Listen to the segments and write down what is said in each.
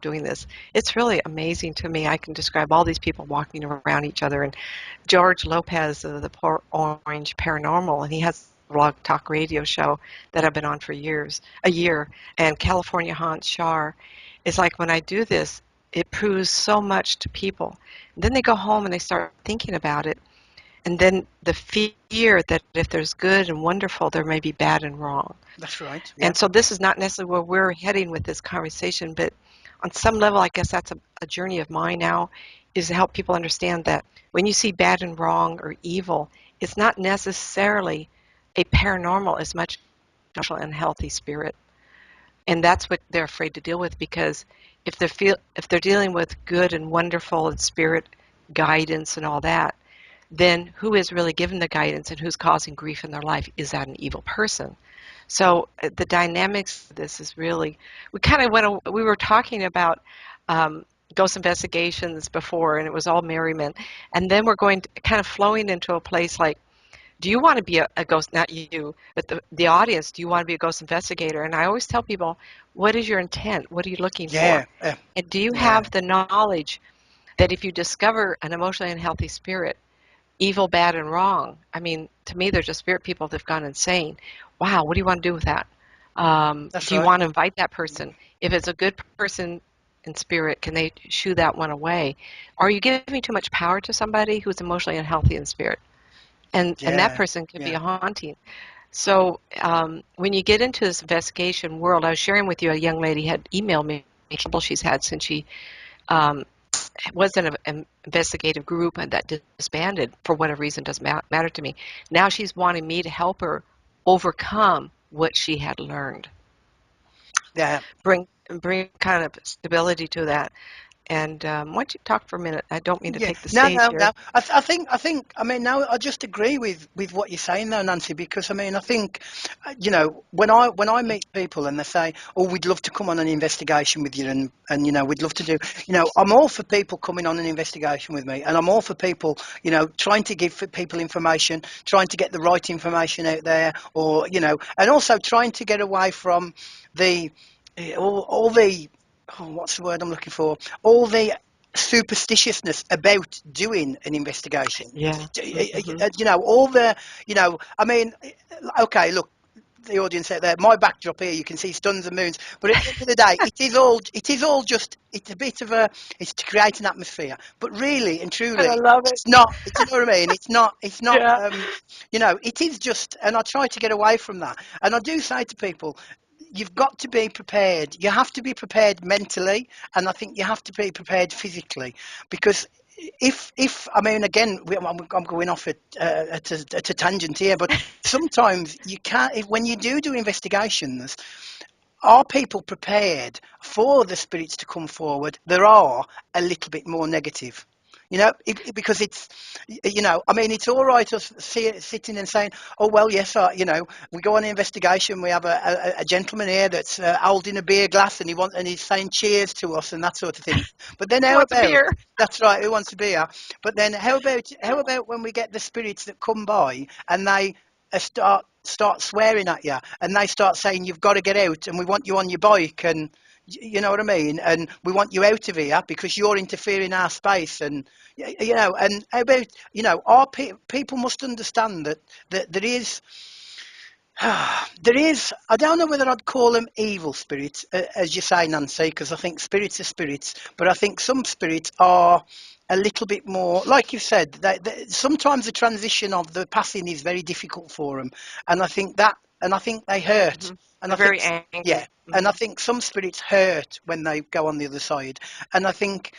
doing this. It's really amazing to me. I can describe all these people walking around each other. And George Lopez of the Port Orange Paranormal, and he has a blog talk radio show that I've been on for a year. And California Haunt Shar is like when I do this, it proves so much to people. And then they go home and they start thinking about it. And then the fear that if there's good and wonderful, there may be bad and wrong. That's right. Yeah. And so this is not necessarily where we're heading with this conversation, but on some level, I guess that's a journey of mine now, is to help people understand that when you see bad and wrong or evil, it's not necessarily a paranormal as much as an unhealthy spirit. And that's what they're afraid to deal with, because if they're dealing with good and wonderful and spirit guidance and all that, then who is really given the guidance and who's causing grief in their life? Is that an evil person? So the dynamics of this is really, we were talking about um, ghost investigations before, and it was all merriment. And then we're going to kind of flowing into a place like, do you want to be a ghost, not you, but the audience, do you want to be a ghost investigator? And I always tell people, what is your intent? What are you looking Yeah. for? And do you Yeah. have the knowledge that if you discover an emotionally unhealthy spirit, evil, bad, and wrong. I mean, to me, they're just spirit people that have gone insane. Wow, what do you want to do with that? That's Do you right. want to invite that person? If it's a good person in spirit, can they shoo that one away? Are you giving too much power to somebody who's emotionally unhealthy in spirit? And that Yeah. person could be Yeah. a haunting. So when you get into this investigation world, I was sharing with you a young lady had emailed me trouble she's had since she um, was in an investigative group and that disbanded for whatever reason, doesn't matter to me. Now she's wanting me to help her overcome what she had learned, Yeah. bring kind of stability to that. And why don't you talk for a minute? I don't mean to Yeah, take the no, stage no, here. no. I mean, now I just agree with what you're saying there, Nancy, because I mean, I think, when I meet people and they say, "Oh, we'd love to come on an investigation with you," and we'd love to do, I'm all for people coming on an investigation with me, and I'm all for people, trying to give people information, trying to get the right information out there, or and also trying to get away from the all the what's the word I'm looking for? All the superstitiousness about doing an investigation. Yeah. Hmm. All the, I mean, okay, look, the audience out there, my backdrop here, you can see suns and moons, but at the end of the day, it is all just, it's a bit of a, it's to create an atmosphere, but really and And I truly, love it. it's not, do you know what I mean? It's not, Yeah. it is just, and I try to get away from that. And I do say to people, you've got to be prepared. You have to be prepared mentally, and I think you have to be prepared physically, because if I mean, again, I'm going off at a tangent here, but sometimes you can't. When you do investigations, are people prepared for the spirits to come forward? There are a little bit more negative. Because I mean, it's all right us sitting and saying, oh, well, yes, we go on an investigation, we have a gentleman here that's holding a beer glass, and he's saying cheers to us and that sort of thing. But then Who how wants a about, beer? that's right, who wants a beer? But then how about when we get the spirits that come by and they start swearing at you, and they start saying you've got to get out, and we want you on your bike, and you know what I mean, and we want you out of here because you're interfering our space, and and how about, our people must understand that there is there is, I don't know whether I'd call them evil spirits, as you say, Nancy, because I think spirits are spirits, but I think some spirits are a little bit more, like you said, sometimes the transition of the passing is very difficult for them, and I think they hurt, Hmm. and They're I think, very angry. yeah, and I think some spirits hurt when they go on the other side, and I think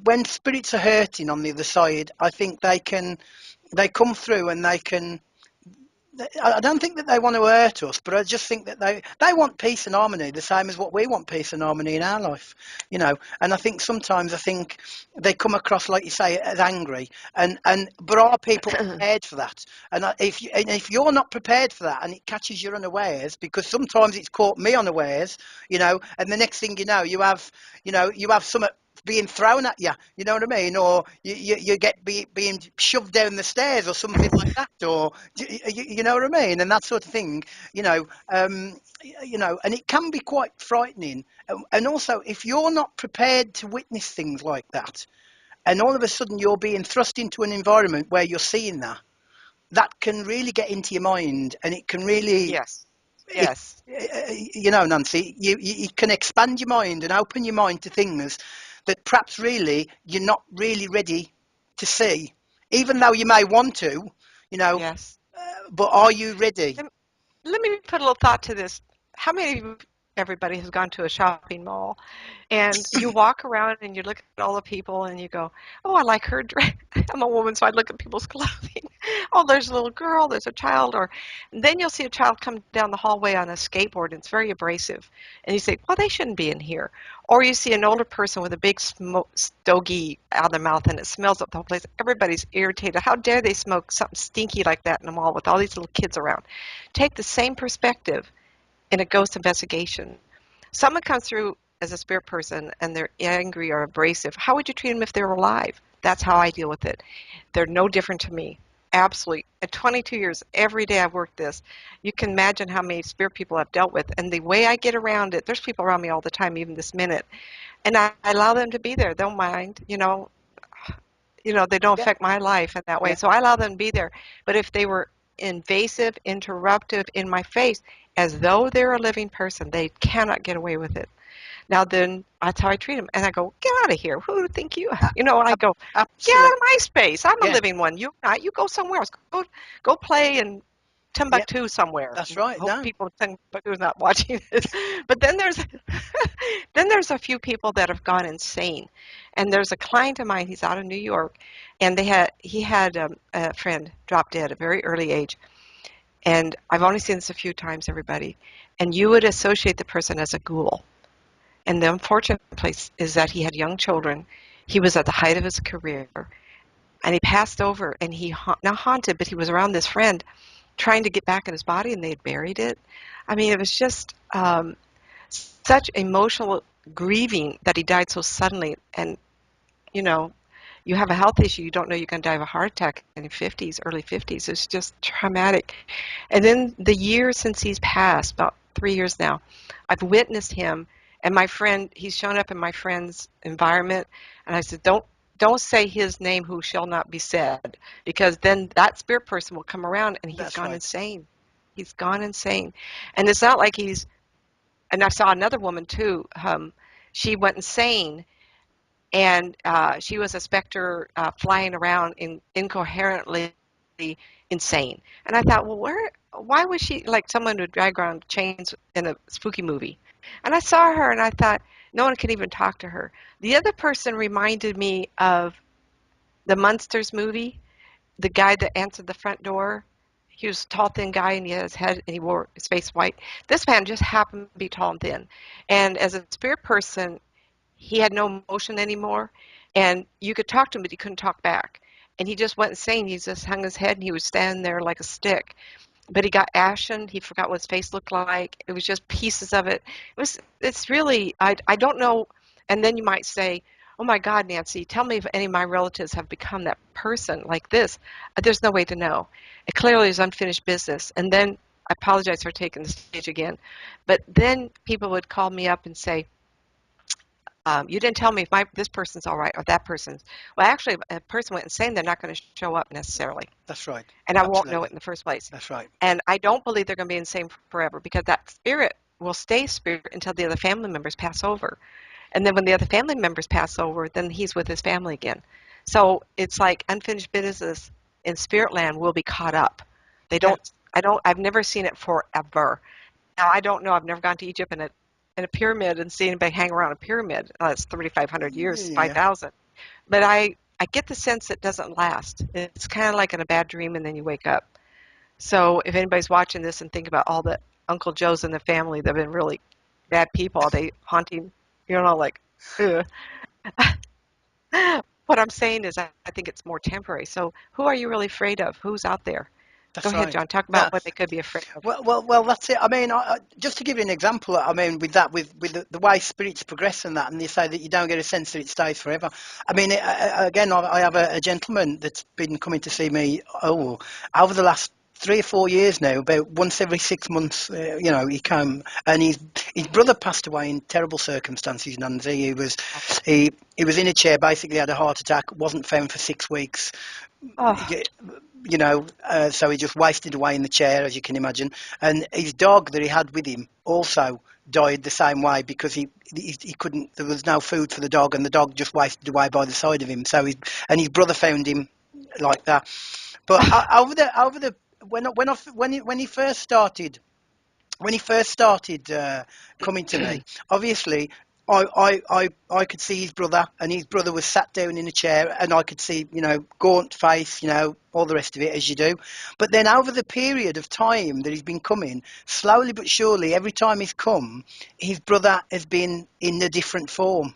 when spirits are hurting on the other side, I think they come through and they can. I don't think that they want to hurt us, but I just think that they want peace and harmony, the same as what we want peace and harmony in our life, And I think sometimes they come across, like you say, as angry, and but are people prepared for that? If you're not prepared for that, and it catches you unawares, because sometimes it's caught me unawares, and the next thing you know, you have some being thrown at you. You know what I mean? Or you get being shoved down the stairs or something like that. Or you know what I mean? And that sort of thing. You know, and it can be quite frightening. And also, if you're not prepared to witness things like that, and all of a sudden you're being thrust into an environment where you're seeing that, that can really get into your mind, and it can really Yes. it Yes. Nancy, you can expand your mind and open your mind to things that perhaps really you're not really ready to see, even though you may want to, you know, Yes. but are you ready? Let let me put a little thought to this. How many of you, everybody has gone to a shopping mall and you walk around and you look at all the people and you go, "Oh, I like her dress." I'm a woman, so I look at people's clothing. Oh, there's a little girl, there's a child, or and then you'll see a child come down the hallway on a skateboard and it's very abrasive. And you say, "Well, they shouldn't be in here." Or you see an older person with a big smoke stogie out of their mouth and it smells up the whole place. Everybody's irritated. How dare they smoke something stinky like that in the mall with all these little kids around? Take the same perspective in a ghost investigation. Someone comes through as a spirit person and they're angry or abrasive. How would you treat them if they were alive? That's how I deal with it. They're no different to me. Absolutely. At 22 years, every day I've worked this, you can imagine how many spirit people I've dealt with. And the way I get around it, there's people around me all the time, even this minute. And I allow them to be there. Don't mind, they don't Yeah, affect my life in that way. yeah, So I allow them to be there. But if they were invasive, interruptive in my face, as though they're a living person, they cannot get away with it. Now then, that's how I treat them. And I go, get out of here. Who do you think you are? a- And I go, get out absolutely. of my space. I'm a Yeah, living one. You not. You go somewhere else. Go play in yeah, Timbuktu somewhere. that's right. Hope No, people in Timbuktu is not watching this. But then there's then there's a few people that have gone insane. And there's a client of mine, he's out of New York, and he had a friend drop dead at a very early age. And I've only seen this a few times, everybody. And you would associate the person as a ghoul. And the unfortunate place is that he had young children. He was at the height of his career, and he passed over, and he not haunted, but he was around this friend trying to get back in his body, and they had buried it. I mean, it was just such emotional grieving that he died so suddenly. And you know, you have a health issue, you don't know you're going to die of a heart attack in your 50s, early 50s. It's just traumatic. And then the years since he's passed, about 3 years now, I've witnessed him. And my friend, he's shown up in my friend's environment. And I said, don't say his name who shall not be said, because then that spirit person will come around and he's that's gone right. insane. He's gone insane. And it's not like and I saw another woman too. She went insane and she was a specter flying around incoherently insane. And I thought, well, why was she like someone who drag around chains in a spooky movie? And I saw her and I thought, no one can even talk to her. The other person reminded me of the Munsters movie, the guy that answered the front door. He was a tall, thin guy, and he had his head, and he wore his face white. This man just happened to be tall and thin. And as a spirit person, he had no emotion anymore, and you could talk to him, but he couldn't talk back. And he just went insane. He just hung his head, and he was standing there like a stick. But he got ashen. He forgot what his face looked like. It was just pieces of it. It's really, I don't know. And then you might say, oh my God, Nancy, tell me if any of my relatives have become that person like this. There's no way to know. It clearly is unfinished business. And then I apologize for taking the stage again. But then people would call me up and say, you didn't tell me if this person's all right or that person's. Well, actually, if a person went insane, they're not going to show up necessarily, That's right. and I won't know it Absolutely. in the first place. That's right. And I don't believe they're going to be insane forever because that spirit will stay spirit until the other family members pass over. And then when the other family members pass over, then he's with his family again. So it's like unfinished business in spirit land will be caught up. They Yeah. don't, I've never seen it forever. Now, I don't know. I've never gone to Egypt in a pyramid and seen anybody hang around a pyramid. It's 3,500 years, Yeah. 5,000. But I get the sense it doesn't last. It's kind of like in a bad dream and then you wake up. So if anybody's watching this and think about all the Uncle Joes in the family that have been really bad people, are they haunting, like, ugh. What I'm saying is I think it's more temporary. So who are you really afraid of? Who's out there? Go That's ahead, right. John. Talk No, about what they could be afraid of. well, that's it. I mean, just to give you an example, I mean, with that, with the way spirits progress and that, and you say that you don't get a sense that it stays forever. I mean, again, I have a gentleman that's been coming to see me, over the last 3 or 4 years now, about once every 6 months. He came, and his brother passed away in terrible circumstances. Nancy, he was in a chair, basically had a heart attack, wasn't found for 6 weeks. Oh, So he just wasted away in the chair, as you can imagine. And his dog that he had with him also died the same way because he couldn't. There was no food for the dog, and the dog just wasted away by the side of him. And his brother found him like that. But over the when he first started coming to me, obviously I could see his brother, and his brother was sat down in a chair, and I could see, gaunt face, all the rest of it, as you do. But then over the period of time that he's been coming, slowly but surely, every time he's come, his brother has been in a different form.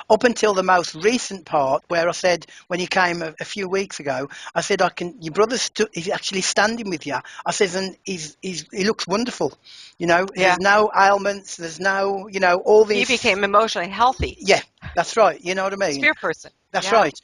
Up until the most recent part, where I said, when he came a few weeks ago, I said, your brother's he's actually standing with you. I says, and he looks wonderful. yeah. There's no ailments. There's no, all He this. became emotionally healthy. Yeah, that's right. You know what I mean? Sphere person. That's Yeah. right.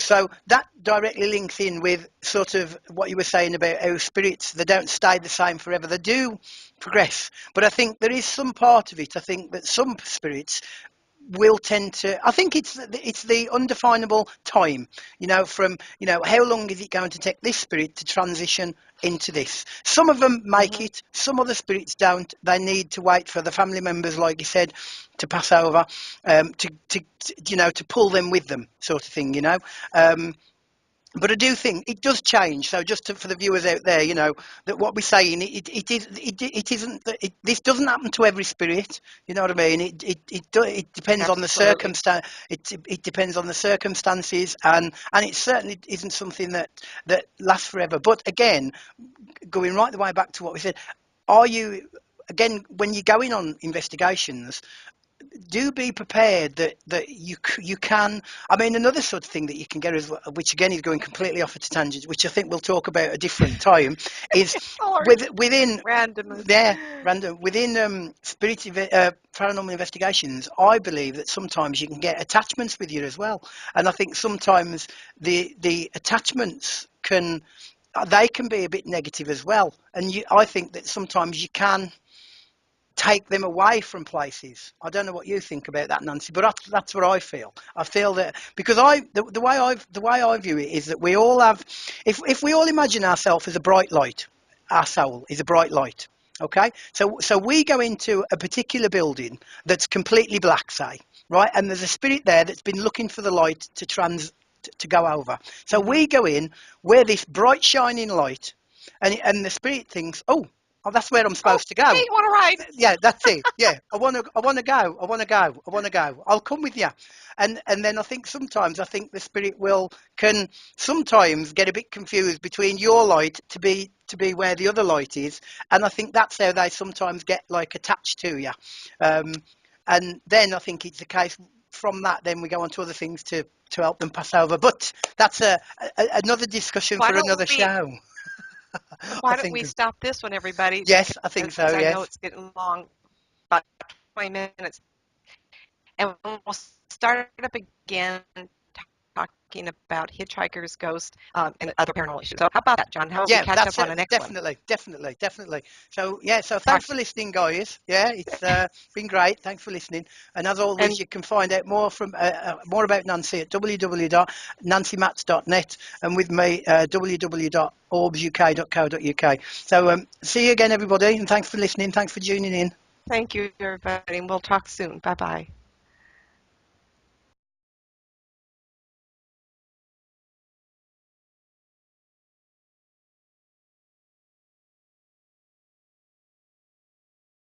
So that directly links in with sort of what you were saying about how spirits, they don't stay the same forever. They do progress. But I think there is some part of it. I think that some spirits will tend to. I think it's the undefinable time, from, how long is it going to take this spirit to transition into this. Some of them make Hmm. it, some other spirits don't. They need to wait for the family members, like you said, to pass over, to pull them with them, sort of thing. But I do think it does change. So just for the viewers out there, that what we're saying, it isn't that this doesn't happen to every spirit. You know what I mean? It depends on the Absolutely. circumstance. It depends on the circumstances, and it certainly isn't something that lasts forever. But again, going right the way back to what we said, are you, again, when you're going on investigations, do be prepared that you can. I mean, another sort of thing that you can get, as well, which again is going completely off at a tangent, which I think we'll talk about at a different time, is Oh, our within randomness. there random within paranormal investigations. I believe that sometimes you can get attachments with you as well, and I think sometimes the attachments can be a bit negative as well. And I think that sometimes you can take them away from places. I don't know what you think about that, Nancy, but that's what I feel. I feel that because the way I view it is that we all have, if we all imagine ourselves as a bright light, our soul is a bright light. Okay, so we go into a particular building that's completely black, say, right, and there's a spirit there that's been looking for the light to go over. So Hmm. we go in, we're this bright shining light, and the spirit thinks, oh, that's where I'm Oh, supposed to hey, go. you want to ride? Yeah, that's it. Yeah, I want to go. I want to go. I want to go. I'll come with you. And then I think the spirit will can sometimes get a bit confused between your light to be where the other light is, and I think that's how they sometimes get like attached to you. Um, and then I think it's the case from that. Then we go on to other things to help them pass over. But that's another discussion Why for don't another we? show. I Why don't we think. stop this one, everybody? Yes, I think so. Because I know Yes. it's getting long, about 20 minutes, and we'll start up again talking about hitchhikers, ghosts, and other paranormal issues. So, how about that, John? How about we Yeah, catch up that's on the it. next one? Definitely. So yeah, so Talk thanks for listening, guys. Yeah, it's been great. Thanks for listening. And as always, and you can find out more about Nancy at www.nancymats.net, and with me, www.orbsuk.co.uk. So see you again, everybody, and thanks for listening. Thanks for tuning in. thank you, everybody, and we'll talk soon. Bye bye.